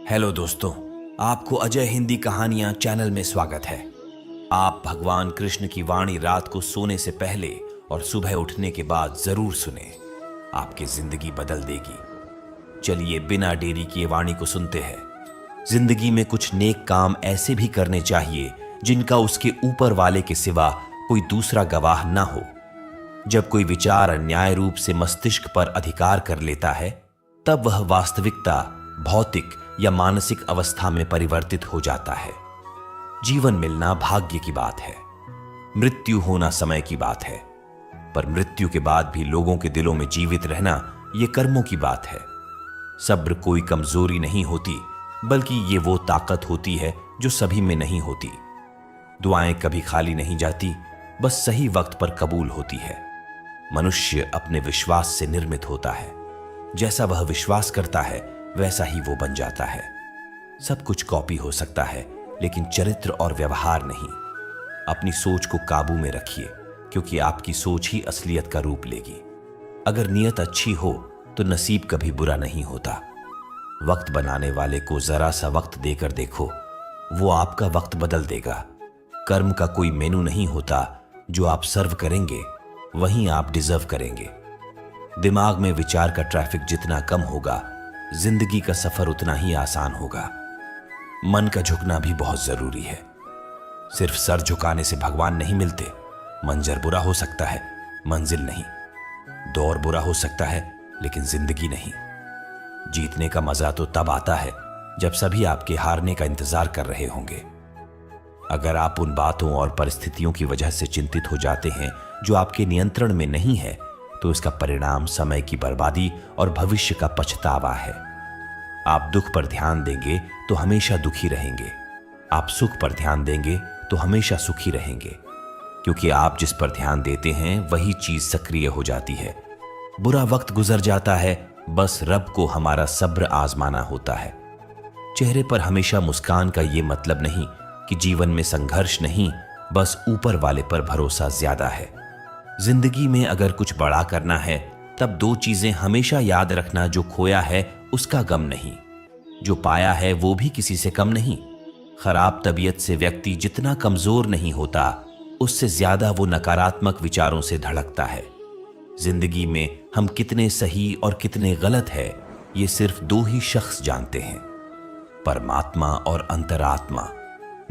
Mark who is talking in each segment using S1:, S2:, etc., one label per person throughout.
S1: Hello दोस्तों, आपको अजय हिंदी कहानियां चैनल में स्वागत है। आप भगवान कृष्ण की वाणी रात को सोने से पहले और सुबह उठने के बाद जरूर सुने, आपकी जिंदगी बदल देगी। चलिए बिना देरी किए वाणी को सुनते हैं। जिंदगी में कुछ नेक काम ऐसे भी करने चाहिए जिनका उसके ऊपर वाले के सिवा कोई दूसरा गवाह ना हो। जब कोई विचार अन्याय रूप से मस्तिष्क पर अधिकार कर लेता है, तब वह वास्तविकता, भौतिक या मानसिक अवस्था में परिवर्तित हो जाता है। जीवन मिलना भाग्य की बात है, मृत्यु होना समय की बात है, पर मृत्यु के बाद भी लोगों के दिलों में जीवित रहना यह कर्मों की बात है। सब्र कोई कमजोरी नहीं होती, बल्कि ये वो ताकत होती है जो सभी में नहीं होती। दुआएं कभी खाली नहीं जाती, बस सही वक्त पर कबूल होती है। मनुष्य अपने विश्वास से निर्मित होता है। जैसा वह विश्वास करता है वैसा ही वो बन जाता है। सब कुछ कॉपी हो सकता है, लेकिन चरित्र और व्यवहार नहीं। अपनी सोच को काबू में रखिए, क्योंकि आपकी सोच ही असलियत का रूप लेगी। अगर नीयत अच्छी हो तो नसीब कभी बुरा नहीं होता। वक्त बनाने वाले को जरा सा वक्त देकर देखो, वो आपका वक्त बदल देगा। कर्म का कोई मेनू नहीं होता, जो आप सर्व करेंगे वहीं आप डिजर्व करेंगे। दिमाग में विचार का ट्रैफिक जितना कम होगा, जिंदगी का सफर उतना ही आसान होगा। मन का झुकना भी बहुत जरूरी है। सिर्फ सर झुकाने से भगवान नहीं मिलते। मंजर बुरा हो सकता है, मंजिल नहीं। दौर बुरा हो सकता है, लेकिन जिंदगी नहीं। जीतने का मजा तो तब आता है जब सभी आपके हारने का इंतजार कर रहे होंगे। अगर आप उन बातों और परिस्थितियों की वजह से चिंतित हो जाते हैं जो आपके नियंत्रण में नहीं है, तो इसका परिणाम समय की बर्बादी और भविष्य का पछतावा है। आप दुख पर ध्यान देंगे तो हमेशा दुखी रहेंगे। आप सुख पर ध्यान देंगे तो हमेशा सुखी रहेंगे, क्योंकि आप जिस पर ध्यान देते हैं वही चीज सक्रिय हो जाती है। बुरा वक्त गुजर जाता है, बस रब को हमारा सब्र आजमाना होता है। चेहरे पर हमेशा मुस्कान का ये मतलब नहीं कि जीवन में संघर्ष नहीं, बस ऊपर वाले पर भरोसा ज्यादा है। जिंदगी में अगर कुछ बड़ा करना है, तब दो चीजें हमेशा याद रखना। जो खोया है उसका गम नहीं, जो पाया है वो भी किसी से कम नहीं। खराब तबीयत से व्यक्ति जितना कमजोर नहीं होता, उससे ज्यादा वो नकारात्मक विचारों से धड़कता है। जिंदगी में हम कितने सही और कितने गलत है, ये सिर्फ दो ही शख्स जानते हैं, परमात्मा और अंतरात्मा।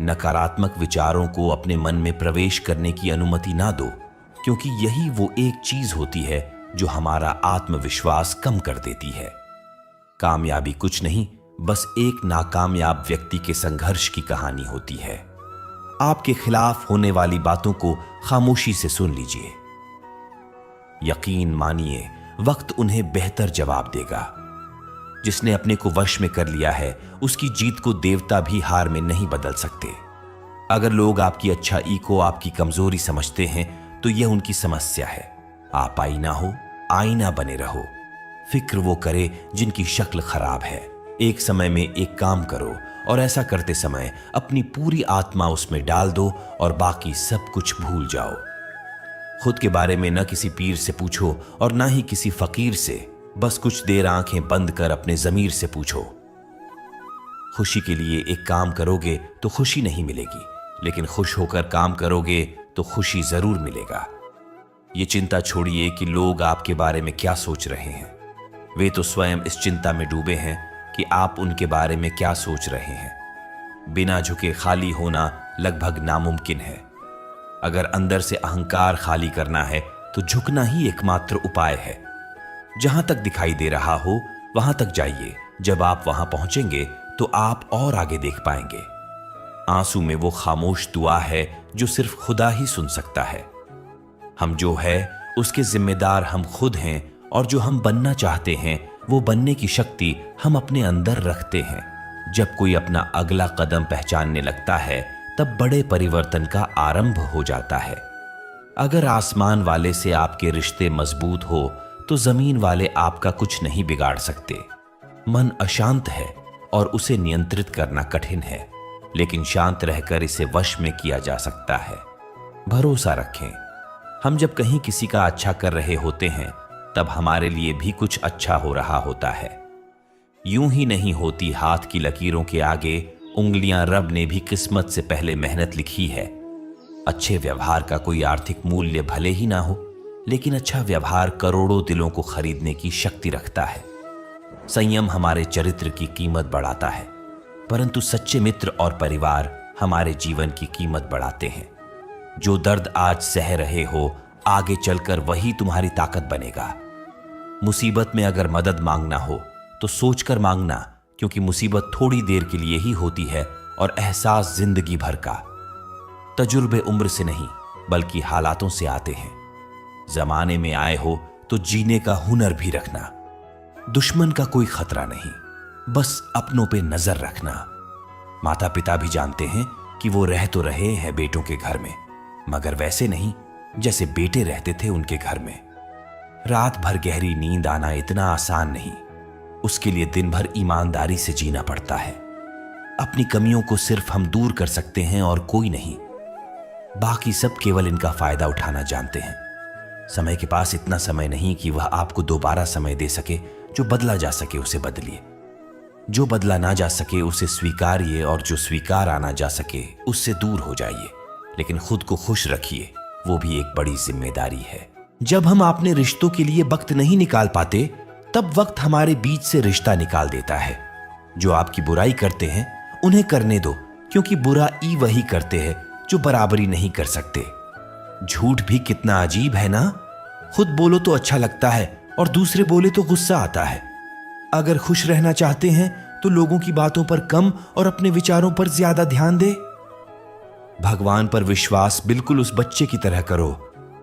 S1: नकारात्मक विचारों को अपने मन में प्रवेश करने की अनुमति ना दो, क्योंकि यही वो एक चीज होती है जो हमारा आत्मविश्वास कम कर देती है। कामयाबी कुछ नहीं, बस एक नाकामयाब व्यक्ति के संघर्ष की कहानी होती है। आपके खिलाफ होने वाली बातों को खामोशी से सुन लीजिए। यकीन मानिए, वक्त उन्हें बेहतर जवाब देगा। जिसने अपने को वश में कर लिया है, उसकी जीत को देवता भी हार में नहीं बदल सकते। अगर लोग आपकी अच्छाई को आपकी कमजोरी समझते हैं, तो यह उनकी समस्या है। आप आईना हो, आईना बने रहो। फिक्र वो करे जिनकी शक्ल खराब है। एक समय में एक काम करो, और ऐसा करते समय अपनी पूरी आत्मा उसमें डाल दो और बाकी सब कुछ भूल जाओ। खुद के बारे में न किसी पीर से पूछो और ना ही किसी फकीर से। बस कुछ देर आंखें बंद कर अपने जमीर से पूछो। खुशी के लिए एक काम करोगे तो खुशी नहीं मिलेगी, लेकिन खुश होकर काम करोगे तो खुशी जरूर मिलेगा। ये चिंता छोड़िए कि लोग आपके बारे में क्या सोच रहे हैं। वे तो स्वयं इस चिंता में डूबे हैं कि आप उनके बारे में क्या सोच रहे हैं। बिना झुके खाली होना लगभग नामुमकिन है। अगर अंदर से अहंकार खाली करना है, तो झुकना ही एकमात्र उपाय है। जहां तक दिखाई दे रहा हो वहां तक जाइए। जब आप वहां पहुंचेंगे तो आप और आगे देख पाएंगे। आंसू में वो खामोश दुआ है जो सिर्फ खुदा ही सुन सकता है। हम जो है उसके जिम्मेदार हम खुद हैं, और जो हम बनना चाहते हैं वो बनने की शक्ति हम अपने अंदर रखते हैं। जब कोई अपना अगला कदम पहचानने लगता है, तब बड़े परिवर्तन का आरंभ हो जाता है। अगर आसमान वाले से आपके रिश्ते मजबूत हो, तो जमीन वाले आपका कुछ नहीं बिगाड़ सकते। मन अशांत है और उसे नियंत्रित करना कठिन है, लेकिन शांत रहकर इसे वश में किया जा सकता है। भरोसा रखें। हम जब कहीं किसी का अच्छा कर रहे होते हैं, तब हमारे लिए भी कुछ अच्छा हो रहा होता है। यूं ही नहीं होती हाथ की लकीरों के आगे, उंगलियां रब ने भी किस्मत से पहले मेहनत लिखी है। अच्छे व्यवहार का कोई आर्थिक मूल्य भले ही ना हो, लेकिन अच्छा व्यवहार करोड़ों दिलों को खरीदने की शक्ति रखता है। संयम हमारे चरित्र की कीमत बढ़ाता है, परंतु सच्चे मित्र और परिवार हमारे जीवन की कीमत बढ़ाते हैं। जो दर्द आज सह रहे हो, आगे चलकर वही तुम्हारी ताकत बनेगा। मुसीबत में अगर मदद मांगना हो तो सोचकर मांगना, क्योंकि मुसीबत थोड़ी देर के लिए ही होती है और एहसास जिंदगी भर का। तजुर्बे उम्र से नहीं बल्कि हालातों से आते हैं। जमाने में आए हो तो जीने का हुनर भी रखना। दुश्मन का कोई खतरा नहीं, बस अपनों पे नजर रखना। माता पिता भी जानते हैं कि वो रह तो रहे हैं बेटों के घर में, मगर वैसे नहीं जैसे बेटे रहते थे उनके घर में। रात भर गहरी नींद आना इतना आसान नहीं, उसके लिए दिन भर ईमानदारी से जीना पड़ता है। अपनी कमियों को सिर्फ हम दूर कर सकते हैं और कोई नहीं। बाकी सब केवल इनका फायदा उठाना जानते हैं। समय के पास इतना समय नहीं कि वह आपको दोबारा समय दे सके। जो बदला जा सके उसे बदलिए, जो बदला ना जा सके उसे स्वीकारिए, और जो स्वीकार आना जा सके उससे दूर हो जाइए। लेकिन खुद को खुश रखिए, वो भी एक बड़ी जिम्मेदारी है। जब हम अपने रिश्तों के लिए वक्त नहीं निकाल पाते, तब वक्त हमारे बीच से रिश्ता निकाल देता है। जो आपकी बुराई करते हैं उन्हें करने दो, क्योंकि बुराई वही करते हैं जो बराबरी नहीं कर सकते। झूठ भी कितना अजीब है ना। खुद बोलो तो अच्छा लगता है और दूसरे बोले तो गुस्सा आता है। अगर खुश रहना चाहते हैं तो लोगों की बातों पर कम और अपने विचारों पर ज्यादा ध्यान दे। भगवान पर विश्वास बिल्कुल उस बच्चे की तरह करो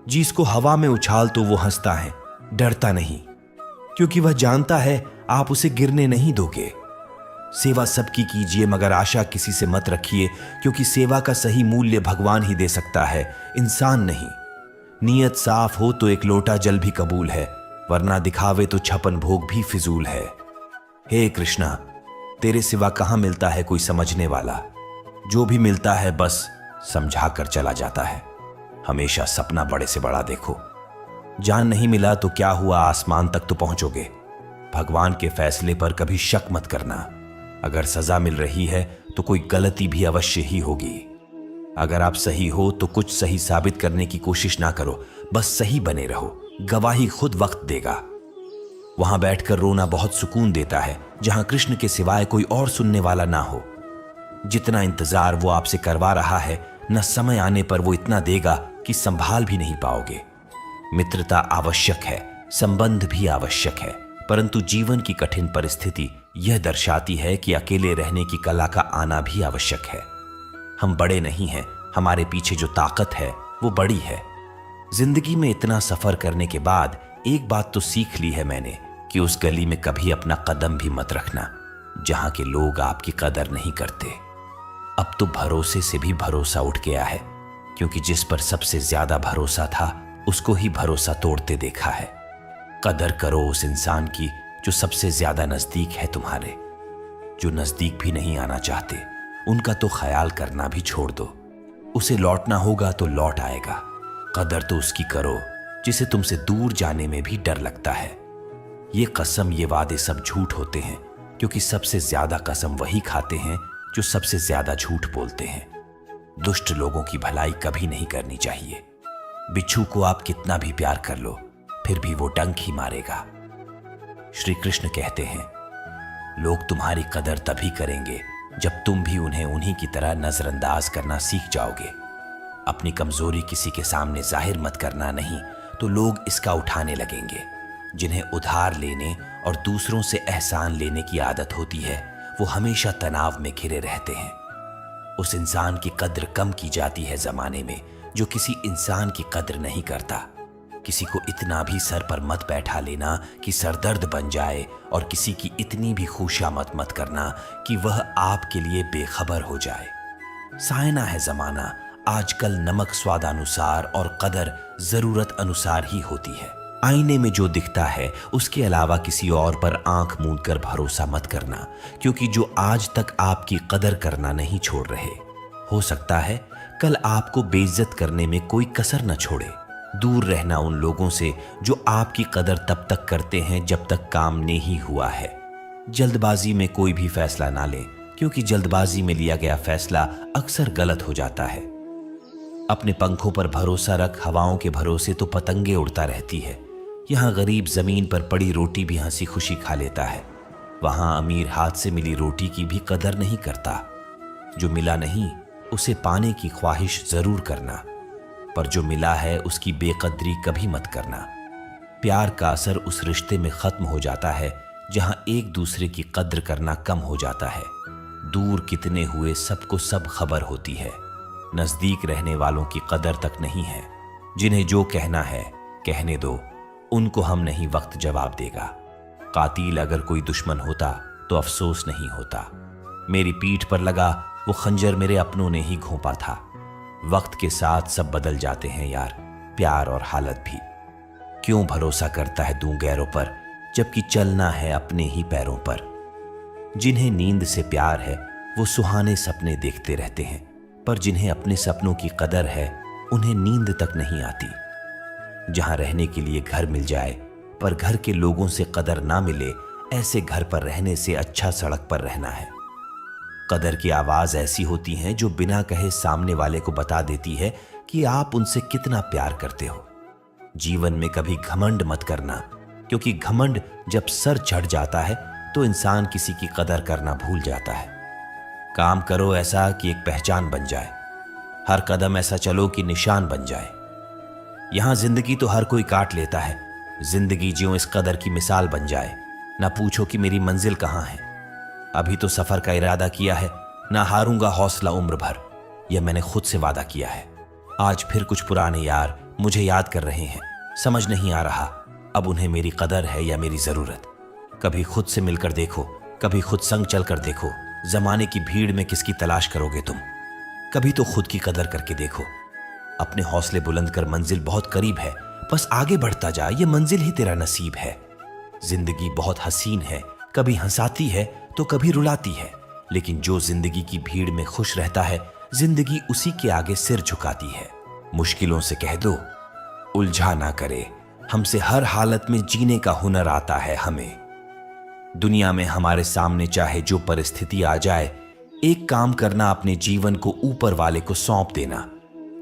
S1: जिसको हवा में उछाल तो वो हंसता है, डरता नहीं, क्योंकि वह जानता है आप उसे गिरने नहीं दोगे। सेवा सबकी कीजिए, मगर आशा किसी से मत रखिए, क्योंकि सेवा का सही मूल्य भगवान ही दे सकता है, इंसान नहीं। नीयत साफ हो तो एक लोटा जल भी कबूल है, वरना दिखावे तो छपन भोग भी फिजूल है। हे कृष्णा, तेरे सिवा कहां मिलता है कोई समझने वाला। जो भी मिलता है बस समझा कर चला जाता है। हमेशा सपना बड़े से बड़ा देखो। जान नहीं मिला तो क्या हुआ, आसमान तक तो पहुंचोगे। भगवान के फैसले पर कभी शक मत करना। अगर सजा मिल रही है तो कोई गलती भी अवश्य ही होगी। अगर आप सही हो तो कुछ सही साबित करने की कोशिश ना करो, बस सही बने रहो। गवाही खुद वक्त देगा। वहां बैठकर रोना बहुत सुकून देता है, जहां कृष्ण के सिवाय कोई और सुनने वाला ना हो। जितना इंतजार वो आपसे करवा रहा है, न समय आने पर वो इतना देगा कि संभाल भी नहीं पाओगे। मित्रता आवश्यक है, संबंध भी आवश्यक है, परंतु जीवन की कठिन परिस्थिति यह दर्शाती है कि अकेले रहने की कला का आना भी आवश्यक है। हम बड़े नहीं हैं, हमारे पीछे जो ताकत है वो बड़ी है। जिंदगी में इतना सफर करने के बाद एक बात तो सीख ली है मैंने कि उस गली में कभी अपना कदम भी मत रखना जहां के लोग आपकी कदर नहीं करते। अब तो भरोसे से भी भरोसा उठ गया है, क्योंकि जिस पर सबसे ज्यादा भरोसा था उसको ही भरोसा तोड़ते देखा है। कदर करो उस इंसान की जो सबसे ज्यादा नजदीक है तुम्हारे। जो नजदीक भी नहीं आना चाहते उनका तो ख्याल करना भी छोड़ दो। उसे लौटना होगा तो लौट आएगा। कदर तो उसकी करो जिसे तुमसे दूर जाने में भी डर लगता है। ये कसम, ये वादे सब झूठ होते हैं, क्योंकि सबसे ज्यादा कसम वही खाते हैं जो सबसे ज्यादा झूठ बोलते हैं। दुष्ट लोगों की भलाई कभी नहीं करनी चाहिए। बिच्छू को आप कितना भी प्यार कर लो, फिर भी वो डंक ही मारेगा। श्री कृष्ण कहते हैं, लोग तुम्हारी कदर तभी करेंगे जब तुम भी उन्हें उन्हीं की तरह नजरअंदाज करना सीख जाओगे। अपनी कमजोरी किसी के सामने जाहिर मत करना, नहीं तो लोग इसका उठाने लगेंगे। जिन्हें उधार लेने और दूसरों से एहसान लेने की आदत होती है वो हमेशा तनाव में घिरे रहते हैं। उस इंसान की कद्र कम की जाती है जमाने में जो किसी इंसान की कद्र नहीं करता। किसी को इतना भी सर पर मत बैठा लेना कि सरदर्द बन जाए, और किसी की इतनी भी खुशामद मत करना कि वह आपके लिए बेखबर हो जाए। सायना है जमाना, आजकल नमक स्वादानुसार और कदर जरूरत अनुसार ही होती है। आईने में जो दिखता है उसके अलावा किसी और पर आंख मूंद कर भरोसा मत करना, क्योंकि जो आज तक आपकी कदर करना नहीं छोड़ रहे, हो सकता है कल आपको बेइज्जत करने में कोई कसर न छोड़े। दूर रहना उन लोगों से जो आपकी कदर तब तक करते हैं जब तक काम नहीं हुआ है। जल्दबाजी में कोई भी फैसला ना लें, क्योंकि जल्दबाजी में लिया गया फैसला अक्सर गलत हो जाता है। अपने पंखों पर भरोसा रख, हवाओं के भरोसे तो पतंगे उड़ता रहती है। यहाँ गरीब जमीन पर पड़ी रोटी भी हंसी खुशी खा लेता है, वहां अमीर हाथ से मिली रोटी की भी कदर नहीं करता। जो मिला नहीं उसे पाने की ख्वाहिश जरूर करना, पर जो मिला है उसकी बेकदरी कभी मत करना। प्यार का असर उस रिश्ते में खत्म हो जाता है जहां एक दूसरे की कद्र करना कम हो जाता है। दूर कितने हुए सबको सब खबर होती है, नजदीक रहने वालों की कदर तक नहीं है। जिन्हें जो कहना है कहने दो, उनको हम नहीं वक्त जवाब देगा। कातिल अगर कोई दुश्मन होता तो अफसोस नहीं होता। मेरी पीठ पर लगा वो खंजर मेरे अपनों ने ही घोंपा था। वक्त के साथ सब बदल जाते हैं यार, प्यार और हालत भी। क्यों भरोसा करता है दूं गैरों पर, जबकि चलना है अपने ही पैरों पर। जिन्हें नींद से प्यार है वो सुहाने सपने देखते रहते हैं, पर जिन्हें अपने सपनों की कदर है उन्हें नींद तक नहीं आती। जहां रहने के लिए घर मिल जाए पर घर के लोगों से कदर ना मिले, ऐसे घर पर रहने से अच्छा सड़क पर रहना है। कदर की आवाज ऐसी होती है जो बिना कहे सामने वाले को बता देती है कि आप उनसे कितना प्यार करते हो। जीवन में कभी घमंड मत करना, क्योंकि घमंड जब सर चढ़ जाता है तो इंसान किसी की कदर करना भूल जाता है। काम करो ऐसा कि एक पहचान बन जाए, हर कदम ऐसा चलो कि निशान बन जाए। यहां जिंदगी तो हर कोई काट लेता है, जिंदगी ज्यों इस कदर की मिसाल बन जाए। ना पूछो कि मेरी मंजिल कहां है, अभी तो सफर का इरादा किया है। ना हारूंगा हौसला उम्र भर, यह मैंने खुद से वादा किया है। आज फिर कुछ पुराने यार मुझे याद कर रहे हैं, समझ नहीं आ रहा अब उन्हें मेरी कदर है या मेरी जरूरत। कभी खुद से मिलकर देखो, कभी खुद संग चलकर देखो। जमाने की भीड़ में किसकी तलाश करोगे तुम, कभी तो खुद की कदर करके देखो। अपने हौसले बुलंद कर, मंजिल बहुत करीब है, बस आगे बढ़ता जा, ये मंजिल ही तेरा नसीब है। जिंदगी बहुत हसीन है, कभी हंसाती है तो कभी रुलाती है, लेकिन जो जिंदगी की भीड़ में खुश रहता है, जिंदगी उसी के आगे सिर झुकाती है। मुश्किलों से कह दो उलझा ना करे, हमसे हर हालत में जीने का हुनर आता है हमें। दुनिया में हमारे सामने चाहे जो परिस्थिति आ जाए, एक काम करना, अपने जीवन को ऊपर वाले को सौंप देना,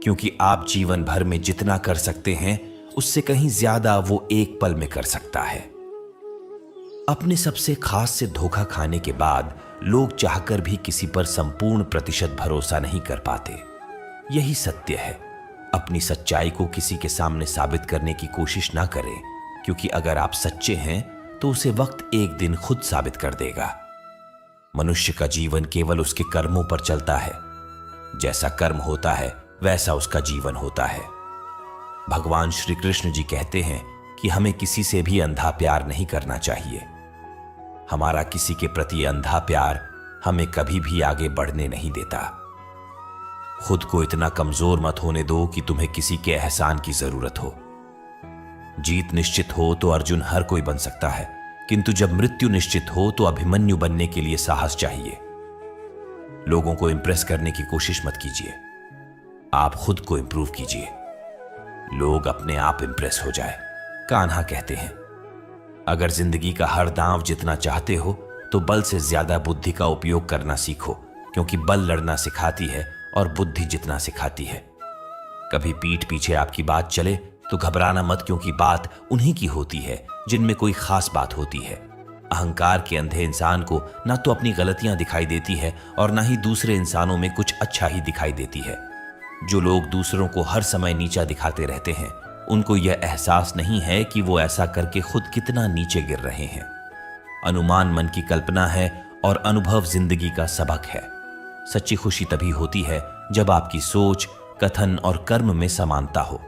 S1: क्योंकि आप जीवन भर में जितना कर सकते हैं उससे कहीं ज्यादा वो एक पल में कर सकता है। अपने सबसे खास से धोखा खाने के बाद लोग चाहकर भी किसी पर संपूर्ण प्रतिशत भरोसा नहीं कर पाते। यही सत्य है। अपनी सच्चाई को किसी के सामने साबित करने की कोशिश ना करें, क्योंकि अगर आप सच्चे हैं तो उसे वक्त एक दिन खुद साबित कर देगा। मनुष्य का जीवन केवल उसके कर्मों पर चलता है। जैसा कर्म होता है वैसा उसका जीवन होता है। भगवान श्री कृष्ण जी कहते हैं कि हमें किसी से भी अंधा प्यार नहीं करना चाहिए। हमारा किसी के प्रति अंधा प्यार हमें कभी भी आगे बढ़ने नहीं देता। खुद को इतना कमजोर मत होने दो कि तुम्हें किसी के एहसान की जरूरत हो। जीत निश्चित हो तो अर्जुन हर कोई बन सकता है, किंतु जब मृत्यु निश्चित हो तो अभिमन्यु बनने के लिए साहस चाहिए। लोगों को इंप्रेस करने की कोशिश मत कीजिए, आप खुद को इंप्रूव कीजिए। लोग अपने आप इंप्रेस हो जाए। कान्हा कहते हैं, अगर जिंदगी का हर दांव जितना चाहते हो तो बल से ज्यादा बुद्धि का उपयोग करना सीखो, क्योंकि बल लड़ना सिखाती है और बुद्धि जितना सिखाती है। कभी पीठ पीछे आपकी बात चले तो घबराना मत, क्योंकि बात उन्हीं की होती है जिनमें कोई खास बात होती है। अहंकार के अंधे इंसान को ना तो अपनी गलतियां दिखाई देती है और ना ही दूसरे इंसानों में कुछ अच्छा ही दिखाई देती है। जो लोग दूसरों को हर समय नीचा दिखाते रहते हैं, उनको यह एहसास नहीं है कि वो ऐसा करके खुद कितना नीचे गिर रहे हैं। अनुमान मन की कल्पना है और अनुभव जिंदगी का सबक है। सच्ची खुशी तभी होती है जब आपकी सोच, कथन और कर्म में समानता हो।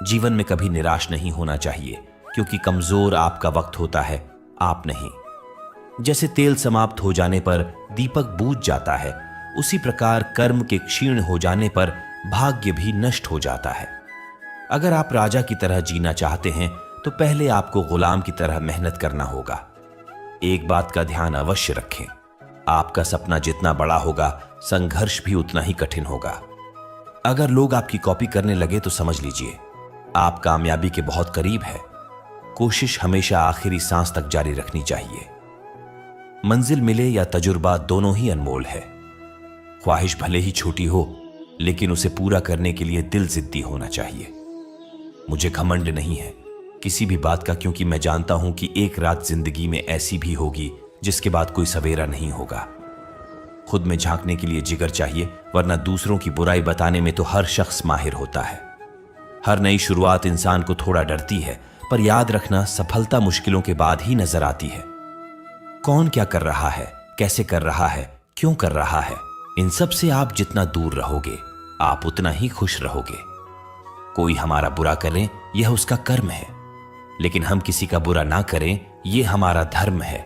S1: जीवन में कभी निराश नहीं होना चाहिए, क्योंकि कमजोर आपका वक्त होता है, आप नहीं। जैसे तेल समाप्त हो जाने पर दीपक बुझ जाता है, उसी प्रकार कर्म के क्षीण हो जाने पर भाग्य भी नष्ट हो जाता है। अगर आप राजा की तरह जीना चाहते हैं तो पहले आपको गुलाम की तरह मेहनत करना होगा। एक बात का ध्यान अवश्य रखें, आपका सपना जितना बड़ा होगा, संघर्ष भी उतना ही कठिन होगा। अगर लोग आपकी कॉपी करने लगे तो समझ लीजिए आप कामयाबी के बहुत करीब है। कोशिश हमेशा आखिरी सांस तक जारी रखनी चाहिए। मंजिल मिले या तजुर्बा दोनों ही अनमोल है। ख्वाहिश भले ही छोटी हो, लेकिन उसे पूरा करने के लिए दिल जिद्दी होना चाहिए। मुझे घमंड नहीं है किसी भी बात का, क्योंकि मैं जानता हूं कि एक रात जिंदगी में ऐसी भी होगी जिसके बाद कोई सवेरा नहीं होगा। खुद में झांकने के लिए जिगर चाहिए, वरना दूसरों की बुराई बताने में तो हर शख्स माहिर होता है। हर नई शुरुआत इंसान को थोड़ा डरती है, पर याद रखना सफलता मुश्किलों के बाद ही नजर आती है। कौन क्या कर रहा है, कैसे कर रहा है, क्यों कर रहा है, इन सब से आप जितना दूर रहोगे आप उतना ही खुश रहोगे। कोई हमारा बुरा करे यह उसका कर्म है, लेकिन हम किसी का बुरा ना करें यह हमारा धर्म है।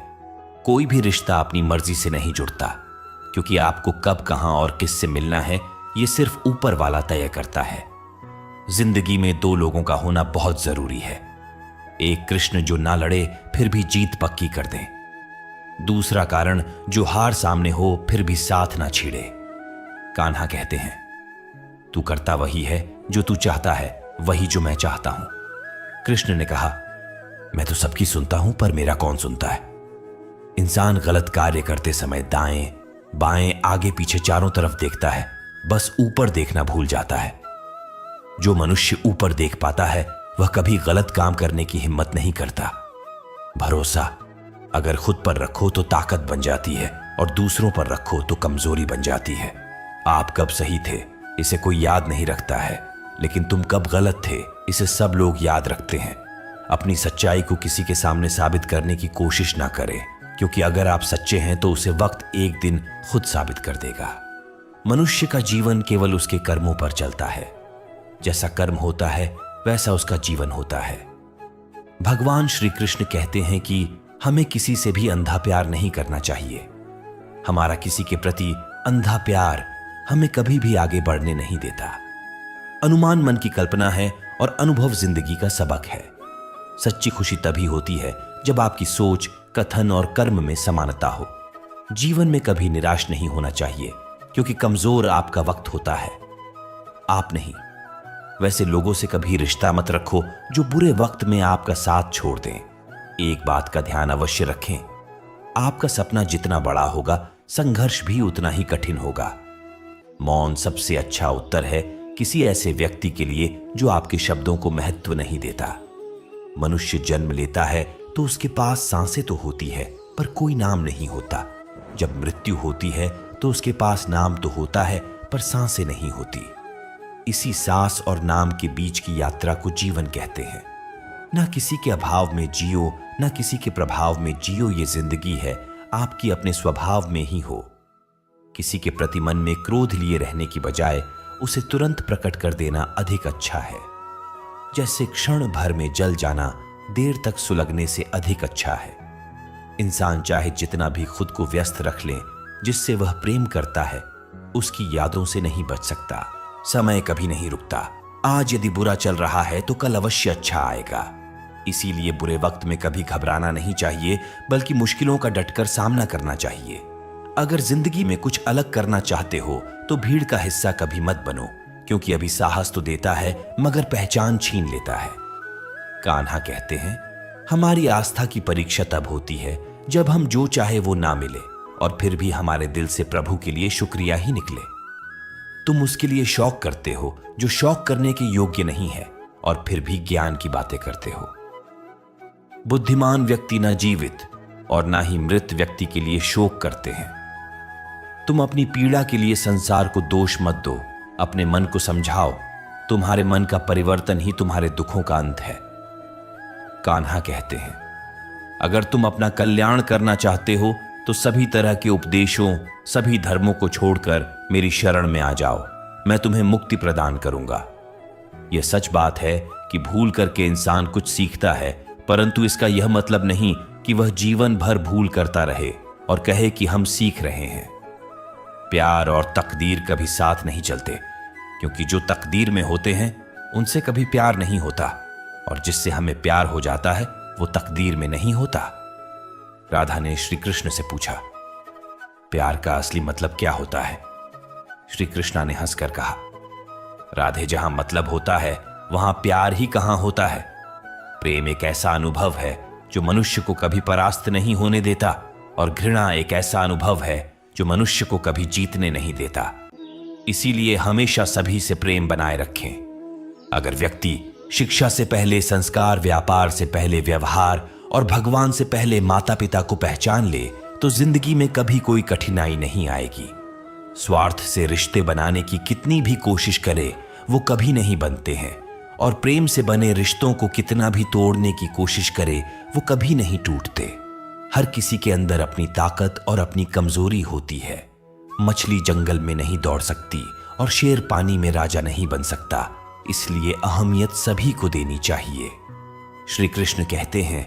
S1: कोई भी रिश्ता अपनी मर्जी से नहीं जुड़ता, क्योंकि आपको कब, कहां और किससे मिलना है यह सिर्फ ऊपर वाला तय करता है। जिंदगी में दो लोगों का होना बहुत जरूरी है। एक कृष्ण जो ना लड़े फिर भी जीत पक्की कर दे, दूसरा कारण जो हार सामने हो फिर भी साथ ना छीड़े। कान्हा कहते हैं, तू करता वही है जो तू चाहता है, वही जो मैं चाहता हूं। कृष्ण ने कहा, मैं तो सबकी सुनता हूं, पर मेरा कौन सुनता है। इंसान गलत कार्य करते समय दाएं बाएं आगे पीछे चारों तरफ देखता है, बस ऊपर देखना भूल जाता है। जो मनुष्य ऊपर देख पाता है वह कभी गलत काम करने की हिम्मत नहीं करता। भरोसा अगर खुद पर रखो तो ताकत बन जाती है, और दूसरों पर रखो तो कमजोरी बन जाती है। आप कब सही थे इसे कोई याद नहीं रखता है, लेकिन तुम कब गलत थे इसे सब लोग याद रखते हैं। अपनी सच्चाई को किसी के सामने साबित करने की कोशिश ना करें, क्योंकि अगर आप सच्चे हैं तो उसे वक्त एक दिन खुद साबित कर देगा। मनुष्य का जीवन केवल उसके कर्मों पर चलता है। जैसा कर्म होता है वैसा उसका जीवन होता है। भगवान श्री कृष्ण कहते हैं कि हमें किसी से भी अंधा प्यार नहीं करना चाहिए। हमारा किसी के प्रति अंधा प्यार हमें कभी भी आगे बढ़ने नहीं देता। अनुमान मन की कल्पना है और अनुभव जिंदगी का सबक है। सच्ची खुशी तभी होती है जब आपकी सोच, कथन और कर्म में समानता हो। जीवन में कभी निराश नहीं होना चाहिए, क्योंकि कमजोर आपका वक्त होता है, आप नहीं। वैसे लोगों से कभी रिश्ता मत रखो जो बुरे वक्त में आपका साथ छोड़ दें। एक बात का ध्यान अवश्य रखें, आपका सपना जितना बड़ा होगा संघर्ष भी उतना ही कठिन होगा। मौन सबसे अच्छा उत्तर है किसी ऐसे व्यक्ति के लिए जो आपके शब्दों को महत्व नहीं देता। मनुष्य जन्म लेता है तो उसके पास सांसें तो होती है, पर कोई नाम नहीं होता। जब मृत्यु होती है तो उसके पास नाम तो होता है, पर सांसें नहीं होती। इसी सांस और नाम के बीच की यात्रा को जीवन कहते हैं। ना किसी के अभाव में जियो, ना किसी के प्रभाव में जियो। ये जिंदगी है आपकी अपने स्वभाव में ही हो। किसी के प्रति मन में क्रोध लिए रहने की बजाय उसे तुरंत प्रकट कर देना अधिक अच्छा है। जैसे क्षण भर में जल जाना देर तक सुलगने से अधिक अच्छा है। इंसान चाहे जितना भी खुद को व्यस्त रख ले, जिससे वह प्रेम करता है उसकी यादों से नहीं बच सकता। समय कभी नहीं रुकता। आज यदि बुरा चल रहा है तो कल अवश्य अच्छा आएगा। इसीलिए बुरे वक्त में कभी घबराना नहीं चाहिए, बल्कि मुश्किलों का डटकर सामना करना चाहिए। अगर जिंदगी में कुछ अलग करना चाहते हो तो भीड़ का हिस्सा कभी मत बनो, क्योंकि अभी साहस तो देता है मगर पहचान छीन लेता है। कान्हा कहते हैं, हमारी आस्था की परीक्षा तब होती है जब हम जो चाहे वो ना मिले, और फिर भी हमारे दिल से प्रभु के लिए शुक्रिया ही निकले। तुम उसके लिए शौक करते हो जो शौक करने के योग्य नहीं है, और फिर भी ज्ञान की बातें करते हो। बुद्धिमान व्यक्ति ना जीवित और ना ही मृत व्यक्ति के लिए शोक करते हैं। तुम अपनी पीड़ा के लिए संसार को दोष मत दो, अपने मन को समझाओ। तुम्हारे मन का परिवर्तन ही तुम्हारे दुखों का अंत है। कान्हा कहते हैं, अगर तुम अपना कल्याण करना चाहते हो तो सभी तरह के उपदेशों, सभी धर्मों को छोड़कर मेरी शरण में आ जाओ। मैं तुम्हें मुक्ति प्रदान करूंगा। यह सच बात है कि भूल करके इंसान कुछ सीखता है, परंतु इसका यह मतलब नहीं कि वह जीवन भर भूल करता रहे और कहे कि हम सीख रहे हैं। प्यार और तकदीर कभी साथ नहीं चलते, क्योंकि जो तकदीर में होते हैं उनसे कभी प्यार नहीं होता, और जिससे हमें प्यार हो जाता है वो तकदीर में नहीं होता। राधा ने श्री कृष्ण से पूछा, प्यार का असली मतलब क्या होता है? श्री कृष्ण ने हंसकर कहा, राधे, जहां मतलब होता है वहां प्यार ही कहां होता है। प्रेम एक ऐसा अनुभव है जो मनुष्य को कभी परास्त नहीं होने देता, और घृणा एक ऐसा अनुभव है जो मनुष्य को कभी जीतने नहीं देता। इसीलिए हमेशा सभी से प्रेम बनाए रखें। अगर व्यक्ति शिक्षा से पहले संस्कार, व्यापार से पहले व्यवहार और भगवान से पहले माता पिता को पहचान ले तो जिंदगी में कभी कोई कठिनाई नहीं आएगी। स्वार्थ से रिश्ते बनाने की कितनी भी कोशिश करे वो कभी नहीं बनते हैं, और प्रेम से बने रिश्तों को कितना भी तोड़ने की कोशिश करे वो कभी नहीं टूटते। हर किसी के अंदर अपनी ताकत और अपनी कमजोरी होती है। मछली जंगल में नहीं दौड़ सकती और शेर पानी में राजा नहीं बन सकता, इसलिए अहमियत सभी को देनी चाहिए। श्री कृष्ण कहते हैं,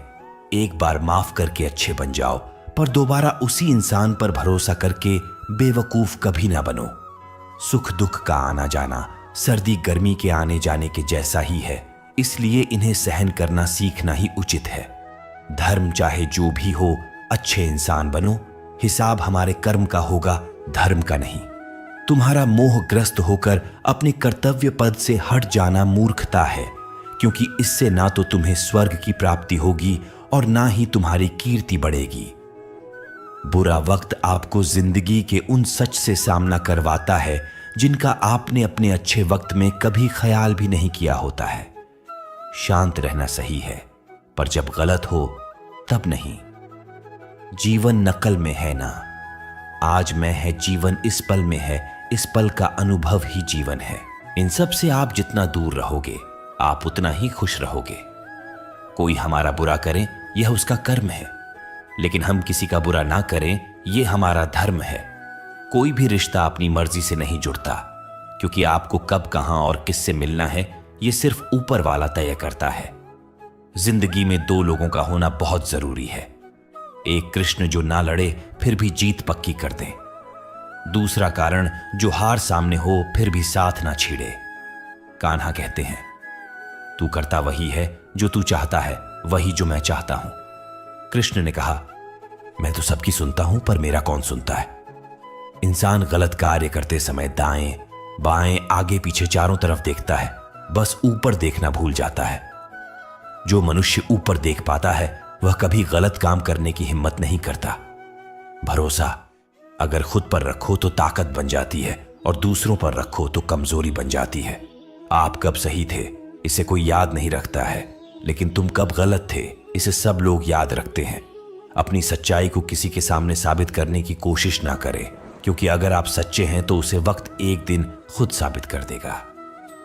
S1: एक बार माफ करके अच्छे बन जाओ, पर दोबारा उसी इंसान पर भरोसा करके बेवकूफ कभी ना बनो। सुख दुख का आना जाना सर्दी गर्मी के आने जाने के जैसा ही है, इसलिए इन्हें सहन करना सीखना ही उचित है। धर्म चाहे जो भी हो, अच्छे इंसान बनो। हिसाब हमारे कर्म का होगा, धर्म का नहीं। तुम्हारा मोहग्रस्त होकर अपने कर्तव्य पद से हट जाना मूर्खता है, क्योंकि इससे ना तो तुम्हें स्वर्ग की प्राप्ति होगी और ना ही तुम्हारी कीर्ति बढ़ेगी। बुरा वक्त आपको जिंदगी के उन सच से सामना करवाता है जिनका आपने अपने अच्छे वक्त में कभी ख्याल भी नहीं किया होता है। शांत रहना सही है, पर जब गलत हो तब नहीं। जीवन नकल में है ना, आज मैं है, जीवन इस पल में है, इस पल का अनुभव ही जीवन है। इन सब से आप जितना दूर रहोगे आप उतना ही खुश रहोगे। कोई हमारा बुरा करे यह उसका कर्म है, लेकिन हम किसी का बुरा ना करें यह हमारा धर्म है। कोई भी रिश्ता अपनी मर्जी से नहीं जुड़ता, क्योंकि आपको कब, कहां और किससे मिलना है यह सिर्फ ऊपर वाला तय करता है। जिंदगी में दो लोगों का होना बहुत जरूरी है। एक कृष्ण जो ना लड़े फिर भी जीत पक्की कर दे, दूसरा कारण जो हार सामने हो फिर भी साथ ना छीड़े। कान्हा कहते हैं, तू करता वही है जो तू चाहता है, वही जो मैं चाहता हूं। कृष्ण ने कहा, मैं तो सबकी सुनता हूं, पर मेरा कौन सुनता है। इंसान गलत कार्य करते समय दाएं बाएं आगे पीछे चारों तरफ देखता है, बस ऊपर देखना भूल जाता है। जो मनुष्य ऊपर देख पाता है वह कभी गलत काम करने की हिम्मत नहीं करता। भरोसा अगर खुद पर रखो तो ताकत बन जाती है, और दूसरों पर रखो तो कमजोरी बन जाती है। आप कब सही थे इसे कोई याद नहीं रखता है, लेकिन तुम कब गलत थे इसे सब लोग याद रखते हैं। अपनी सच्चाई को किसी के सामने साबित करने की कोशिश ना करें, क्योंकि अगर आप सच्चे हैं तो उसे वक्त एक दिन खुद साबित कर देगा।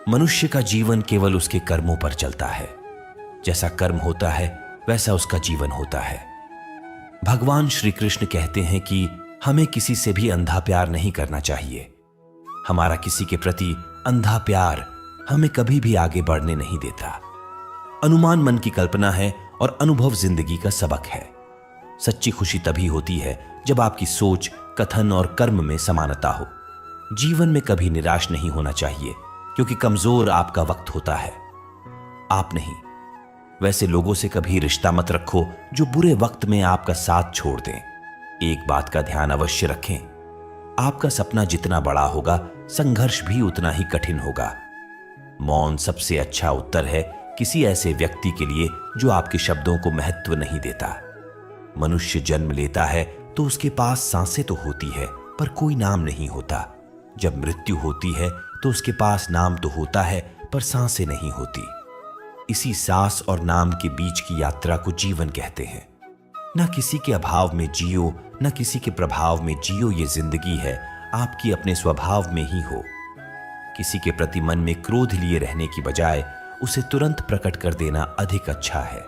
S1: मनुष्य का जीवन केवल उसके कर्मों पर चलता है। जैसा कर्म होता है वैसा उसका जीवन होता है। भगवान श्री कृष्ण कहते हैं कि हमें किसी से भी अंधा प्यार नहीं करना चाहिए। हमारा किसी के प्रति अंधा प्यार हमें कभी भी आगे बढ़ने नहीं देता। अनुमान मन की कल्पना है और अनुभव जिंदगी का सबक है। सच्ची खुशी तभी होती है जब आपकी सोच, कथन और कर्म में समानता हो। जीवन में कभी निराश नहीं होना चाहिए, क्योंकि कमजोर आपका वक्त होता है, आप नहीं। वैसे लोगों से कभी रिश्ता मत रखो जो बुरे वक्त में आपका साथ छोड़ दें। एक बात का ध्यान अवश्य रखें, आपका सपना जितना बड़ा होगा संघर्ष भी उतना ही कठिन होगा। मौन सबसे अच्छा उत्तर है किसी ऐसे व्यक्ति के लिए जो आपके शब्दों को महत्व नहीं देता। मनुष्य जन्म लेता है तो उसके पास सांसें तो होती है, पर कोई नाम नहीं होता। जब मृत्यु होती है तो उसके पास नाम तो होता है, पर सांसें नहीं होती। इसी सांस और नाम के बीच की यात्रा को जीवन कहते हैं। ना किसी के अभाव में जियो, ना किसी के प्रभाव में जियो। ये जिंदगी है, आपकी अपने स्वभाव में ही हो। किसी के प्रति मन में क्रोध लिए रहने की बजाय उसे तुरंत प्रकट कर देना अधिक अच्छा है।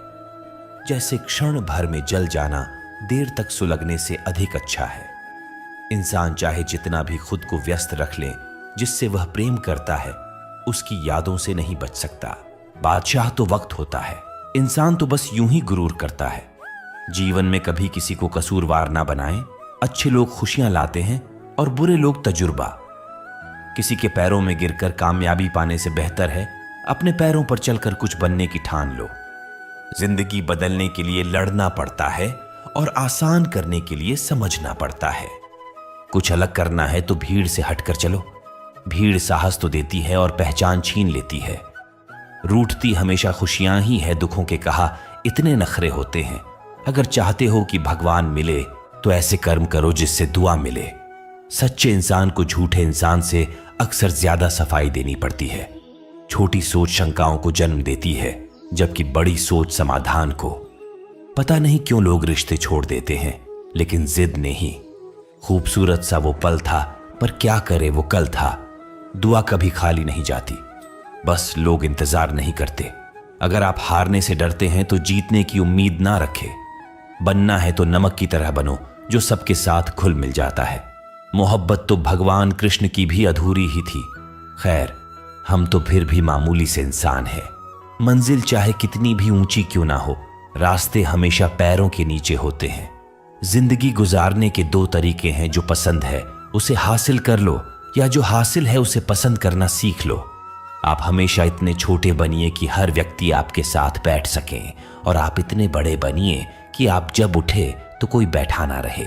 S1: जैसे क्षण भर में जल जाना देर तक सुलगने से अधिक अच्छा है। इंसान चाहे जितना भी खुद को व्यस्त रख ले, जिससे वह प्रेम करता है उसकी यादों से नहीं बच सकता। बादशाह तो वक्त होता है, इंसान तो बस यूं ही गुरूर करता है। जीवन में कभी किसी को कसूरवार ना बनाएं। अच्छे लोग खुशियां लाते हैं और बुरे लोग तजुर्बा। किसी के पैरों में गिरकर कामयाबी पाने से बेहतर है अपने पैरों पर चलकर कुछ बनने की ठान लो। जिंदगी बदलने के लिए लड़ना पड़ता है और आसान करने के लिए समझना पड़ता है। कुछ अलग करना है तो भीड़ से हटकर चलो। भीड़ साहस तो देती है और पहचान छीन लेती है। रूठती हमेशा खुशियां ही है दुखों के, कहा इतने नखरे होते हैं। अगर चाहते हो कि भगवान मिले तो ऐसे कर्म करो जिससे दुआ मिले। सच्चे इंसान को झूठे इंसान से अक्सर ज्यादा सफाई देनी पड़ती है। छोटी सोच शंकाओं को जन्म देती है, जबकि बड़ी सोच समाधान को। पता नहीं क्यों लोग रिश्ते छोड़ देते हैं, लेकिन जिद नहीं। खूबसूरत सा वो पल था, पर क्या करे वो कल था। दुआ कभी खाली नहीं जाती, बस लोग इंतजार नहीं करते। अगर आप हारने से डरते हैं तो जीतने की उम्मीद ना रखें। बनना है तो नमक की तरह बनो, जो सबके साथ घुल मिल जाता है। मोहब्बत तो भगवान कृष्ण की भी अधूरी ही थी। खैर, हम तो फिर भी मामूली से इंसान हैं। मंजिल चाहे कितनी भी ऊंची क्यों ना हो, रास्ते हमेशा पैरों के नीचे होते हैं। जिंदगी गुजारने के दो तरीके हैं, जो पसंद है उसे हासिल कर लो, या जो हासिल है उसे पसंद करना सीख लो। आप हमेशा इतने छोटे बनिए कि हर व्यक्ति आपके साथ बैठ सके, और आप इतने बड़े बनिए कि आप जब उठे तो कोई बैठा ना रहे।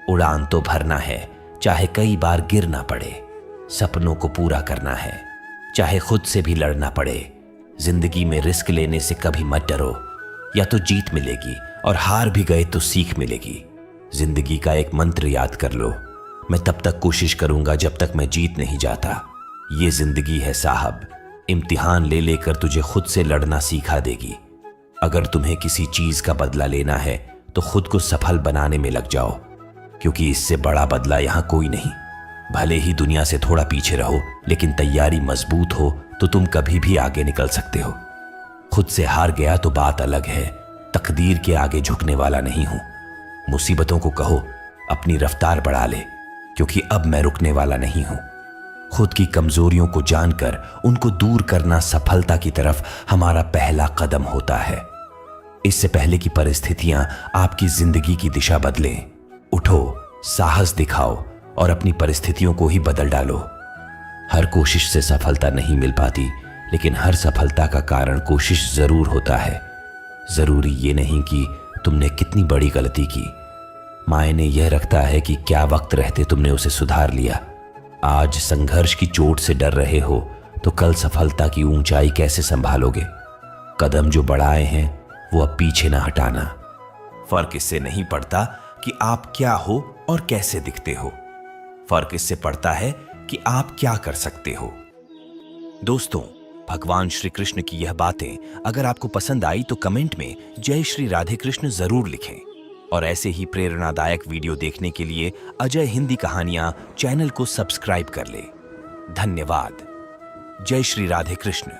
S1: उड़ान तो भरना है, चाहे कई बार गिरना पड़े। सपनों को पूरा करना है, चाहे खुद से भी लड़ना पड़े। जिंदगी में रिस्क लेने से कभी मत डरो, या तो जीत मिलेगी और हार भी गए तो सीख मिलेगी। जिंदगी का एक मंत्र याद कर लो, मैं तब तक कोशिश करूंगा जब तक मैं जीत नहीं जाता। ये जिंदगी है साहब, इम्तिहान ले लेकर तुझे खुद से लड़ना सिखा देगी। अगर तुम्हें किसी चीज का बदला लेना है तो खुद को सफल बनाने में लग जाओ, क्योंकि इससे बड़ा बदला यहां कोई नहीं। भले ही दुनिया से थोड़ा पीछे रहो, लेकिन तैयारी मजबूत हो तो तुम कभी भी आगे निकल सकते हो। खुद से हार गया तो बात अलग है, तकदीर के आगे झुकने वाला नहीं हूं। मुसीबतों को कहो अपनी रफ्तार बढ़ा ले, क्योंकि अब मैं रुकने वाला नहीं हूं। खुद की कमजोरियों को जानकर उनको दूर करना सफलता की तरफ हमारा पहला कदम होता है। इससे पहले कि परिस्थितियां आपकी जिंदगी की दिशा बदलें, उठो, साहस दिखाओ और अपनी परिस्थितियों को ही बदल डालो। हर कोशिश से सफलता नहीं मिल पाती, लेकिन हर सफलता का कारण कोशिश जरूर होता है। जरूरी ये नहीं कि तुमने कितनी बड़ी गलती की, मायने यह रखता है कि क्या वक्त रहते तुमने उसे सुधार लिया। आज संघर्ष की चोट से डर रहे हो तो कल सफलता की ऊंचाई कैसे संभालोगे। कदम जो बढ़ाए हैं वो अब पीछे ना हटाना। फर्क इससे नहीं पड़ता कि आप क्या हो और कैसे दिखते हो, फर्क इससे पड़ता है कि आप क्या कर सकते हो। दोस्तों, भगवान श्री कृष्ण की यह बातें अगर आपको पसंद आई तो कमेंट में जय श्री राधे कृष्ण जरूर लिखें, और ऐसे ही प्रेरणादायक वीडियो देखने के लिए अजय हिंदी कहानियां चैनल को सब्सक्राइब कर ले। धन्यवाद। जय श्री राधे कृष्ण।